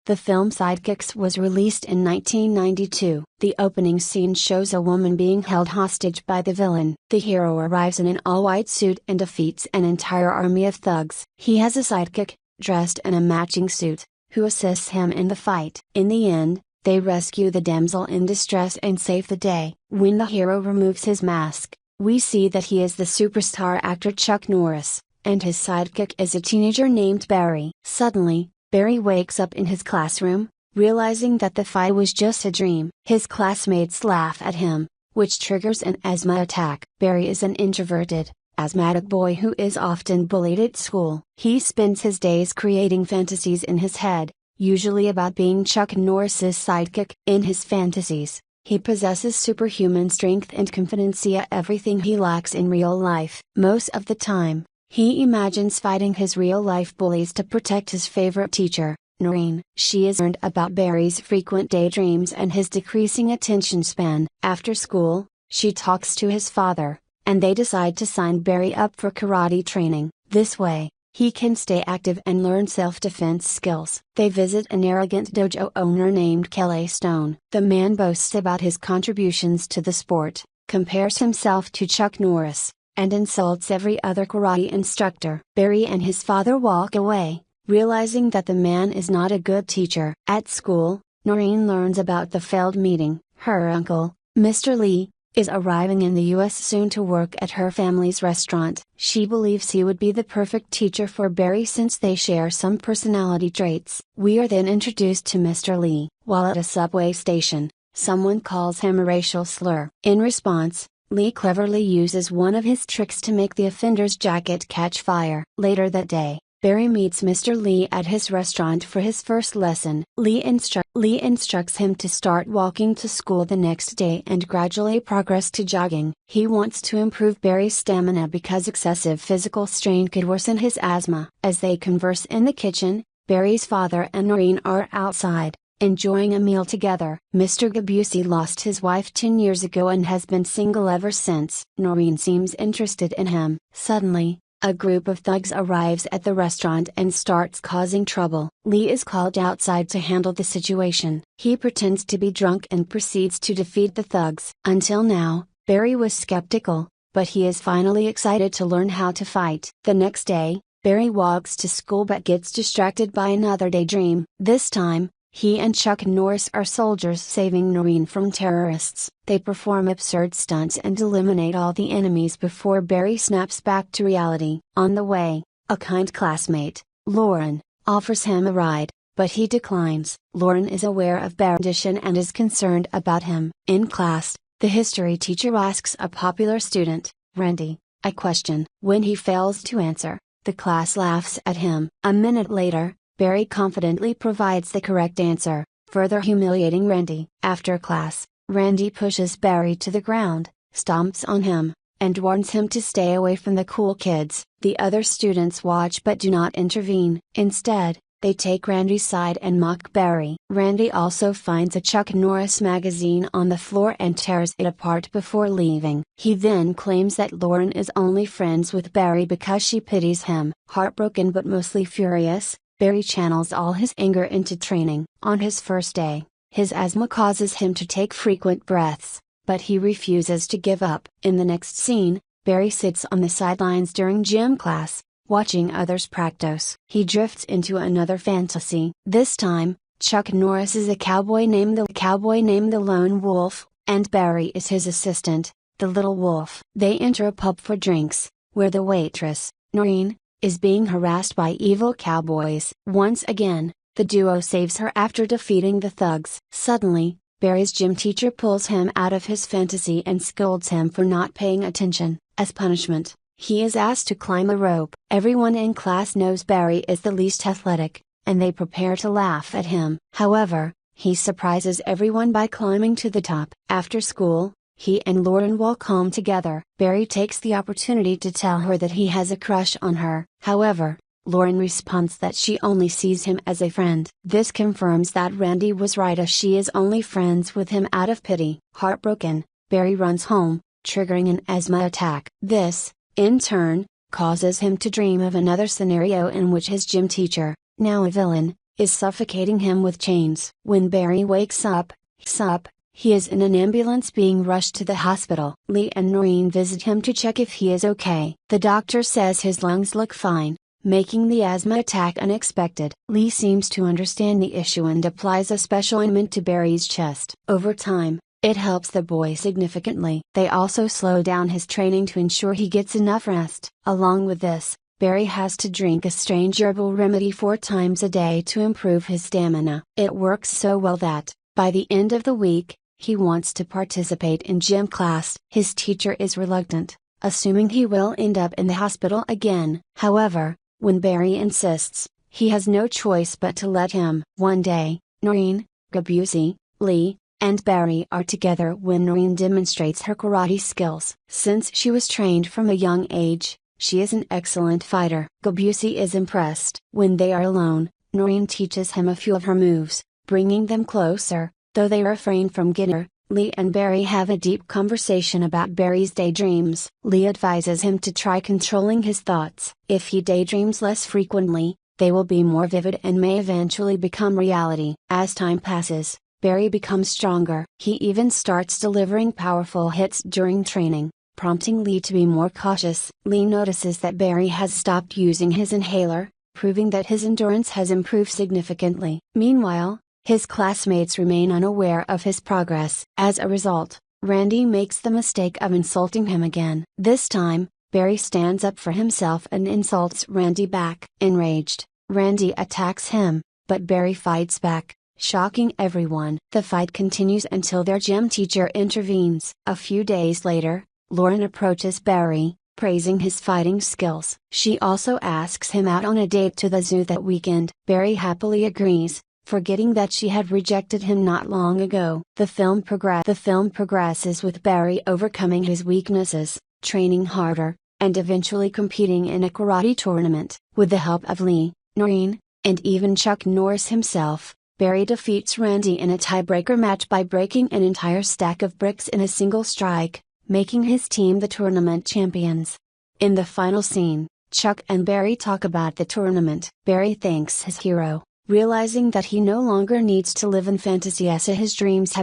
The film Sidekicks was released in 1992. The opening scene shows a woman being held hostage by the villain. The hero arrives in an all-white suit and defeats an entire army of thugs. He has a sidekick, dressed in a matching suit, who assists him in the fight. In the end, they rescue the damsel in distress and save the day. When the hero removes his mask, we see that he is the superstar actor Chuck Norris, and his sidekick is a teenager named Barry. Suddenly, Barry wakes up in his classroom, realizing that the fight was just a dream. His classmates laugh at him, which triggers an asthma attack. Barry is an introverted, asthmatic boy who is often bullied at school. He spends his days creating fantasies in his head, usually about being Chuck Norris's sidekick. In his fantasies, he possesses superhuman strength and confidence, everything he lacks in real life. Most of the time, he imagines fighting his real-life bullies to protect his favorite teacher, Noreen. She is concerned about Barry's frequent daydreams and his decreasing attention span. After school, she talks to his father, and they decide to sign Barry up for karate training. This way, he can stay active and learn self-defense skills. They visit an arrogant dojo owner named Kelly Stone. The man boasts about his contributions to the sport, compares himself to Chuck Norris, and insults every other karate instructor. Barry and his father walk away, realizing that the man is not a good teacher. At school, Noreen learns about the failed meeting. Her uncle, Mr. Lee, is arriving in the US soon to work at her family's restaurant. She believes he would be the perfect teacher for Barry since they share some personality traits. We are then introduced to Mr. Lee. While at a subway station, someone calls him a racial slur. In response, Lee cleverly uses one of his tricks to make the offender's jacket catch fire. Later that day, Barry meets Mr. Lee at his restaurant for his first lesson. Lee instructs him to start walking to school the next day and gradually progress to jogging. He wants to improve Barry's stamina because excessive physical strain could worsen his asthma. As they converse in the kitchen, Barry's father and Noreen are outside, enjoying a meal together. Mr. Gabusi lost his wife 10 years ago and has been single ever since. Noreen seems interested in him. Suddenly, a group of thugs arrives at the restaurant and starts causing trouble. Lee is called outside to handle the situation. He pretends to be drunk and proceeds to defeat the thugs. Until now, Barry was skeptical, but he is finally excited to learn how to fight. The next day, Barry walks to school but gets distracted by another daydream. This time, he and Chuck Norris are soldiers saving Noreen from terrorists. They perform absurd stunts and eliminate all the enemies before Barry snaps back to reality. On the way, a kind classmate, Lauren, offers him a ride, but he declines. Lauren is aware of Barry's condition and is concerned about him. In class, the history teacher asks a popular student, Randy, a question. When he fails to answer, the class laughs at him. A minute later, Barry confidently provides the correct answer, further humiliating Randy. After class, Randy pushes Barry to the ground, stomps on him, and warns him to stay away from the cool kids. The other students watch but do not intervene. Instead, they take Randy's side and mock Barry. Randy also finds a Chuck Norris magazine on the floor and tears it apart before leaving. He then claims that Lauren is only friends with Barry because she pities him. Heartbroken but mostly furious, Barry channels all his anger into training. On his first day, his asthma causes him to take frequent breaths, but he refuses to give up. In the next scene, Barry sits on the sidelines during gym class, watching others practice. He drifts into another fantasy. This time, Chuck Norris is a cowboy named the Lone Wolf, and Barry is his assistant, the Little Wolf. They enter a pub for drinks, where the waitress, Noreen, is being harassed by evil cowboys. Once again, the duo saves her after defeating the thugs. Suddenly, Barry's gym teacher pulls him out of his fantasy and scolds him for not paying attention. As punishment, he is asked to climb a rope. Everyone in class knows Barry is the least athletic, and they prepare to laugh at him. However, he surprises everyone by climbing to the top. After school, he and Lauren walk home together. Barry takes the opportunity to tell her that he has a crush on her. However, Lauren responds that she only sees him as a friend. This confirms that Randy was right, as she is only friends with him out of pity. Heartbroken, Barry runs home, triggering an asthma attack. This, in turn, causes him to dream of another scenario in which his gym teacher, now a villain, is suffocating him with chains. When Barry wakes up, he is in an ambulance being rushed to the hospital. Lee and Noreen visit him to check if he is okay. The doctor says his lungs look fine, making the asthma attack unexpected. Lee seems to understand the issue and applies a special ointment to Barry's chest. Over time, it helps the boy significantly. They also slow down his training to ensure he gets enough rest. Along with this, Barry has to drink a strange herbal remedy 4 times a day to improve his stamina. It works so well that, by the end of the week, he wants to participate in gym class. His teacher is reluctant, assuming he will end up in the hospital again. However, when Barry insists, he has no choice but to let him. One day, Noreen, Gabusi, Lee, and Barry are together when Noreen demonstrates her karate skills. Since she was trained from a young age, she is an excellent fighter. Gabusi is impressed. When they are alone, Noreen teaches him a few of her moves, bringing them closer, though they refrain from getting her. Lee and Barry have a deep conversation about Barry's daydreams. Lee advises him to try controlling his thoughts. If he daydreams less frequently, they will be more vivid and may eventually become reality. As time passes, Barry becomes stronger. He even starts delivering powerful hits during training, prompting Lee to be more cautious. Lee notices that Barry has stopped using his inhaler, proving that his endurance has improved significantly. Meanwhile, his classmates remain unaware of his progress. As a result, Randy makes the mistake of insulting him again. This time, Barry stands up for himself and insults Randy back. Enraged, Randy attacks him, but Barry fights back, shocking everyone. The fight continues until their gym teacher intervenes. A few days later, Lauren approaches Barry, praising his fighting skills. She also asks him out on a date to the zoo that weekend. Barry happily agrees, forgetting that she had rejected him not long ago. The film progresses with Barry overcoming his weaknesses, training harder, and eventually competing in a karate tournament. With the help of Lee, Noreen, and even Chuck Norris himself, Barry defeats Randy in a tiebreaker match by breaking an entire stack of bricks in a single strike, making his team the tournament champions. In the final scene, Chuck and Barry talk about the tournament. Barry thanks his hero, realizing that he no longer needs to live in fantasy as his dreams have